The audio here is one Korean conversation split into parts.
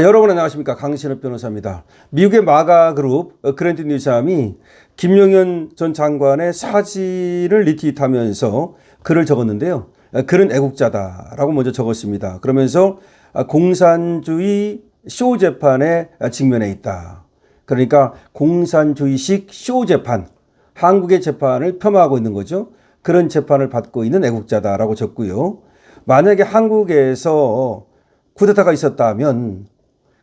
여러분 안녕하십니까. 강신업 변호사입니다. 미국의 마가그룹 그랜트 뉴삼이 김용현 전 장관의 사진을 리트윗하면서 글을 적었는데요. 그는 애국자다라고 먼저 적었습니다. 그러면서 공산주의 쇼 재판에 직면해 있다. 그러니까 공산주의식 쇼 재판, 한국의 재판을 폄하하고 있는 거죠. 그런 재판을 받고 있는 애국자다라고 적고요. 만약에 한국에서 쿠데타가 있었다면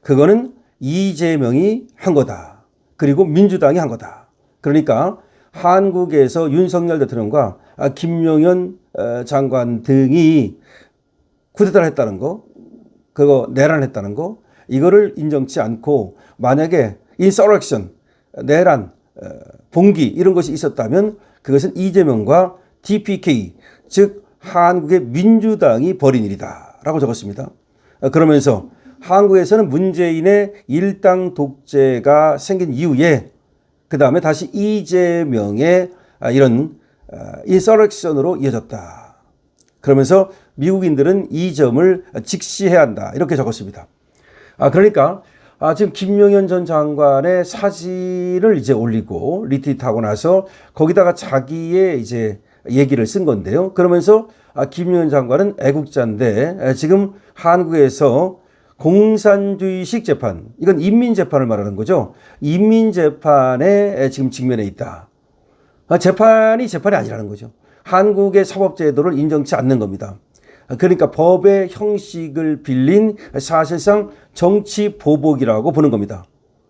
그거는 이재명이 한 거다. 그리고 민주당이 한 거다. 그러니까 한국에서 윤석열 대통령과 김용현 장관 등이 쿠데타를 했다는 거, 그거 내란을 했다는 거, 이거를 인정치 않고 만약에 인서렉션, 내란, 봉기 이런 것이 있었다면 그것은 이재명과 DPK, 즉 한국의 민주당이 벌인 일이다 라고 적었습니다. 그러면서 한국에서는 문재인의 일당 독재가 생긴 이후에 그 다음에 다시 이재명의 이런 인서렉션으로 이어졌다. 그러면서 미국인들은 이 점을 직시해야 한다. 이렇게 적었습니다. 그러니까 지금 김용현 전 장관의 사진을 이제 올리고 리트윗하고 나서 거기다가 자기의 이제 얘기를 쓴 건데요. 그러면서 김용현 장관은 애국자인데 지금 한국에서 공산주의식 재판, 이건 인민재판을 말하는 거죠. 인민재판에 지금 직면해 있다. 재판이 아니라는 거죠. 한국의 사법제도를 인정치 않는 겁니다. 그러니까 법의 형식을 빌린 사실상 정치 보복이라고 보는 겁니다.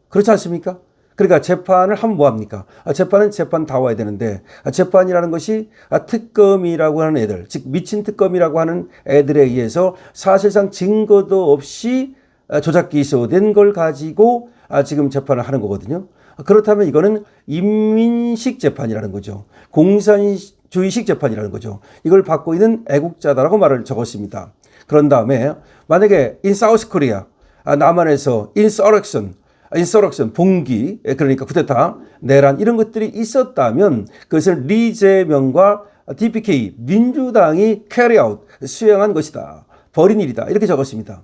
그렇지 않습니까? 그러니까 재판을 하면 뭐합니까? 재판은 재판다워야 되는데 재판이라는 것이 특검이라고 하는 애들, 즉 미친 특검이라고 하는 애들에 의해서 사실상 증거도 없이 조작기소된 걸 가지고 지금 재판을 하는 거거든요. 그렇다면 이거는 인민식 재판이라는 거죠. 공산주의식 재판이라는 거죠. 이걸 받고 있는 애국자다라고 말을 적었습니다. 그런 다음에 만약에 in South Korea, 남한에서 인서렉션, 봉기, 그러니까 쿠데타, 내란 이런 것들이 있었다면 그것을 이재명과 DPK, 민주당이 carry out, 수행한 것이다. 벌인 일이다. 이렇게 적었습니다.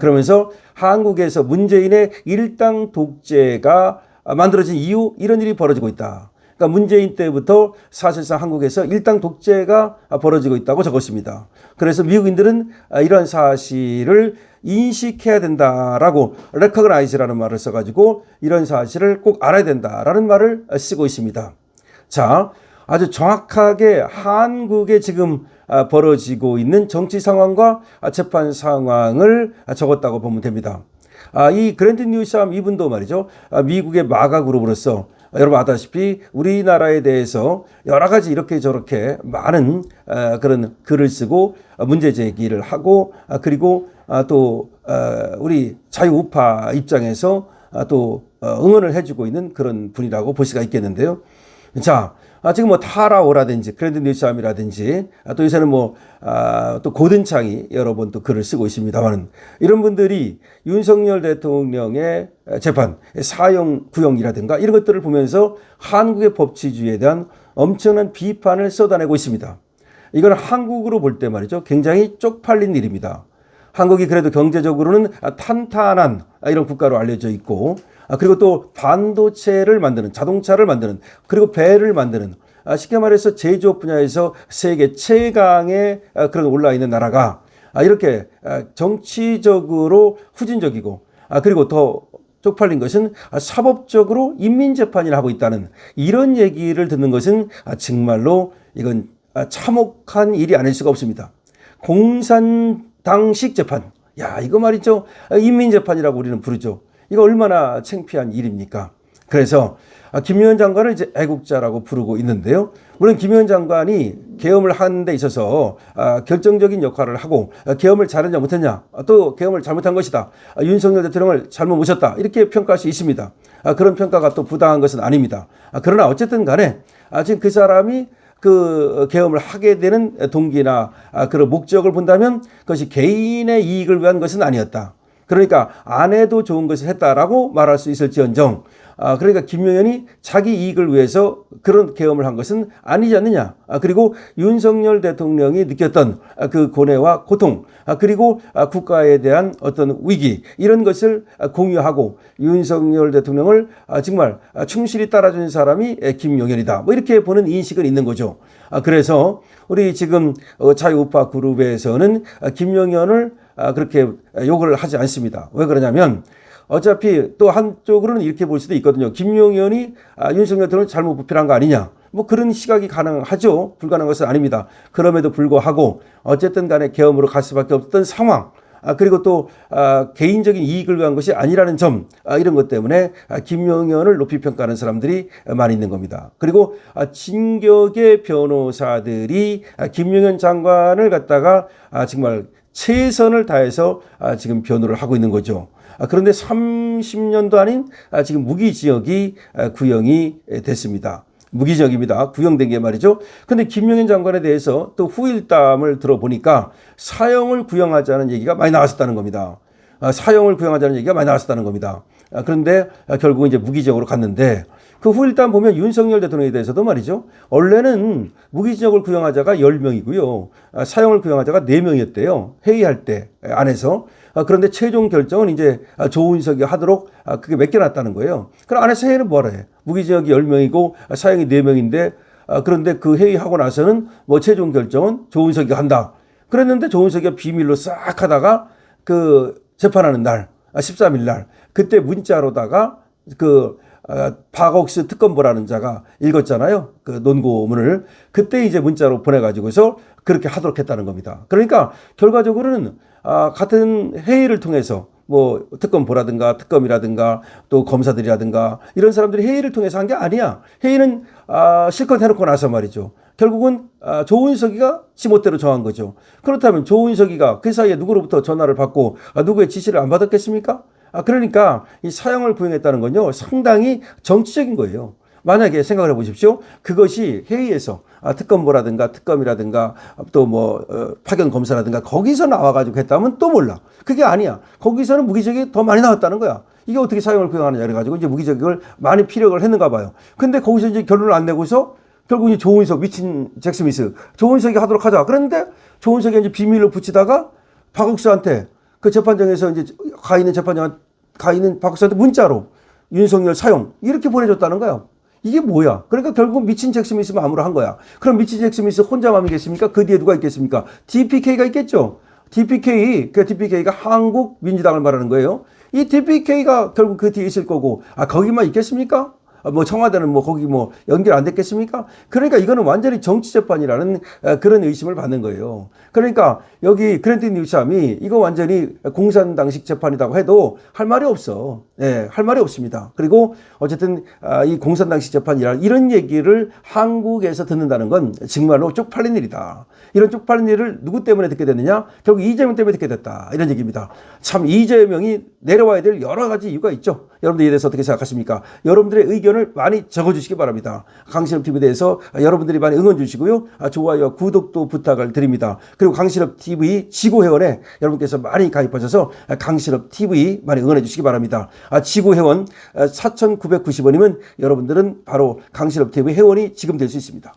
그러면서 한국에서 문재인의 일당 독재가 만들어진 이후 이런 일이 벌어지고 있다. 그러니까 문재인 때부터 사실상 한국에서 일당 독재가 벌어지고 있다고 적었습니다. 그래서 미국인들은 이런 사실을 인식해야 된다라고 recognize라는 말을 써가지고 이런 사실을 꼭 알아야 된다라는 말을 쓰고 있습니다. 자, 아주 정확하게 한국에 지금 벌어지고 있는 정치 상황과 재판 상황을 적었다고 보면 됩니다. 이 그랜트 뉴삼 이분도 말이죠. 미국의 마가그룹으로서 여러분 아다시피 우리나라에 대해서 여러 가지 이렇게 저렇게 많은 그런 글을 쓰고 문제 제기를 하고 그리고 또 우리 자유우파 입장에서 또 응원을 해주고 있는 그런 분이라고 볼 수가 있겠는데요. 자, 지금 뭐 타라오라든지 그랜트 뉴삼이라든지 또 요새는 또 고든창이 여러 번 또 글을 쓰고 있습니다만 이런 분들이 윤석열 대통령의 재판, 사형 구형이라든가 이런 것들을 보면서 한국의 법치주의에 대한 엄청난 비판을 쏟아내고 있습니다. 이건 한국으로 볼 때 말이죠. 굉장히 쪽팔린 일입니다. 한국이 그래도 경제적으로는 탄탄한 이런 국가로 알려져 있고 그리고 또 반도체를 만드는, 자동차를 만드는, 그리고 배를 만드는, 쉽게 말해서 제조업 분야에서 세계 최강에 그런 올라 있는 나라가 이렇게 정치적으로 후진적이고 그리고 더 쪽팔린 것은 사법적으로 인민재판을 하고 있다는 이런 얘기를 듣는 것은 정말로 이건 참혹한 일이 아닐 수가 없습니다. 공산당식 재판, 이거 말이죠. 인민재판이라고 우리는 부르죠. 이거 얼마나 창피한 일입니까? 그래서 김용현 장관을 이제 애국자라고 부르고 있는데요. 물론 김용현 장관이 계엄을 하는 데 있어서 결정적인 역할을 하고 계엄을 잘했냐 못했냐, 또 계엄을 잘못한 것이다, 윤석열 대통령을 잘못 모셨다, 이렇게 평가할 수 있습니다. 그런 평가가 또 부당한 것은 아닙니다. 그러나 어쨌든 간에 지금 그 사람이 그 계엄을 하게 되는 동기나 그런 목적을 본다면 그것이 개인의 이익을 위한 것은 아니었다. 그러니까 안 해도 좋은 것을 했다라고 말할 수 있을지언정 그러니까 김용현이 자기 이익을 위해서 그런 계엄을 한 것은 아니지 않느냐. 그리고 윤석열 대통령이 느꼈던 그 고뇌와 고통 그리고 국가에 대한 어떤 위기 이런 것을 공유하고 윤석열 대통령을 정말 충실히 따라준 사람이 김용현이다. 뭐 이렇게 보는 인식은 있는 거죠. 그래서 우리 지금 자유우파 그룹에서는 김용현을 그렇게 욕을 하지 않습니다. 왜 그러냐면 어차피 또 한쪽으로는 이렇게 볼 수도 있거든요. 김용현이 윤석열 대통령을 잘못 부패한 거 아니냐. 뭐 그런 시각이 가능하죠. 불가능한 것은 아닙니다. 그럼에도 불구하고 어쨌든 간에 계엄으로 갈 수밖에 없던 상황. 그리고 또 개인적인 이익을 위한 것이 아니라는 점 이런 것 때문에 김용현을 높이 평가하는 사람들이 많이 있는 겁니다. 그리고 진격의 변호사들이 김용현 장관을 갖다가 정말 최선을 다해서 지금 변호를 하고 있는 거죠. 그런데 30년도 아닌 지금 무기징역이 구형이 됐습니다. 무기징역입니다. 구형된 게 말이죠. 근데 김용현 장관에 대해서 또 후일담을 들어보니까 사형을 구형하자는 얘기가 많이 나왔었다는 겁니다. 사형을 구형하자는 얘기가 많이 나왔었다는 겁니다. 그런데 결국은 이제 무기징역으로 갔는데 그 후일담 보면 윤석열 대통령에 대해서도 말이죠. 원래는 무기징역을 구형하자가 10명이고요. 사형을 구형하자가 4명이었대요. 회의할 때 안에서. 그런데 최종 결정은 이제 조은석이 하도록 그게 맡겨놨다는 거예요. 그럼 안에서 회의는 뭐라 해? 무기징역이 10명이고 사형이 4명인데 그런데 그 회의하고 나서는 뭐 최종 결정은 조은석이 한다. 그랬는데 조은석이가 비밀로 싹 하다가 그 재판하는 날 13일 날 그때 문자로다가 그 박옥수 특검보라는 자가 읽었잖아요. 그 논고문을. 그때 이제 문자로 보내가지고서 그렇게 하도록 했다는 겁니다. 그러니까 결과적으로는 같은 회의를 통해서 뭐 특검보라든가 특검이라든가 또 검사들이라든가 이런 사람들이 회의를 통해서 한 게 아니야. 회의는 실컷 해놓고 나서 말이죠. 결국은 조은석이가 지멋대로 정한 거죠. 그렇다면 조은석이가 그 사이에 누구로부터 전화를 받고 누구의 지시를 안 받았겠습니까? 그러니까 이 사형을 구형했다는 건요 상당히 정치적인 거예요. 만약에 생각을 해보십시오. 그것이 회의에서 특검보라든가 특검이라든가 또 뭐 파견 검사라든가 거기서 나와가지고 했다면 또 몰라. 그게 아니야. 거기서는 무기징역이 더 많이 나왔다는 거야. 이게 어떻게 사형을 구형하느냐 그래가지고 이제 무기징역을 많이 피력을 했는가 봐요. 근데 거기서 이제 결론을 안 내고서 결국 이제 조은석 미친 잭 스미스 조은석이 하도록 하자. 그런데 조은석이 이제 비밀로 붙이다가 박옥수한테 그 재판장에서 이제 가 있는 박옥수한테 문자로 윤석열 사형 이렇게 보내줬다는 거야. 이게 뭐야? 그러니까 결국 미친 잭 스미스 마음으로 한 거야. 그럼 미친 잭 스미스 혼자 마음이겠습니까? 그 뒤에 누가 있겠습니까? DPK가 있겠죠. DPK가 한국 민주당을 말하는 거예요. 이 DPK가 결국 그 뒤에 있을 거고, 거기만 있겠습니까? 뭐 청와대는 뭐 거기 뭐 연결 안 됐겠습니까? 그러니까 이거는 완전히 정치 재판이라는 그런 의심을 받는 거예요. 그러니까 여기 그랜디 뉴스함이 이거 완전히 공산당식 재판이라고 해도 할 말이 없어. 예, 할 말이 없습니다. 그리고 어쨌든 이 공산당식 재판이라 이런 얘기를 한국에서 듣는다는 건 정말로 쪽팔린 일이다. 이런 쪽팔린 일을 누구 때문에 듣게 됐느냐? 결국 이재명 때문에 듣게 됐다. 이런 얘기입니다. 참 이재명이 내려와야 될 여러 가지 이유가 있죠. 여러분들 이에 대해서 어떻게 생각하십니까? 여러분들의 의견을 많이 적어주시기 바랍니다. 강신업TV에 대해서 여러분들이 많이 응원 주시고요. 좋아요와 구독도 부탁을 드립니다. 그리고 강신업TV 지구회원에 여러분께서 많이 가입하셔서 강신업TV 많이 응원해 주시기 바랍니다. 지구회원 4,990원이면 여러분들은 바로 강신업TV 회원이 지금 될 수 있습니다.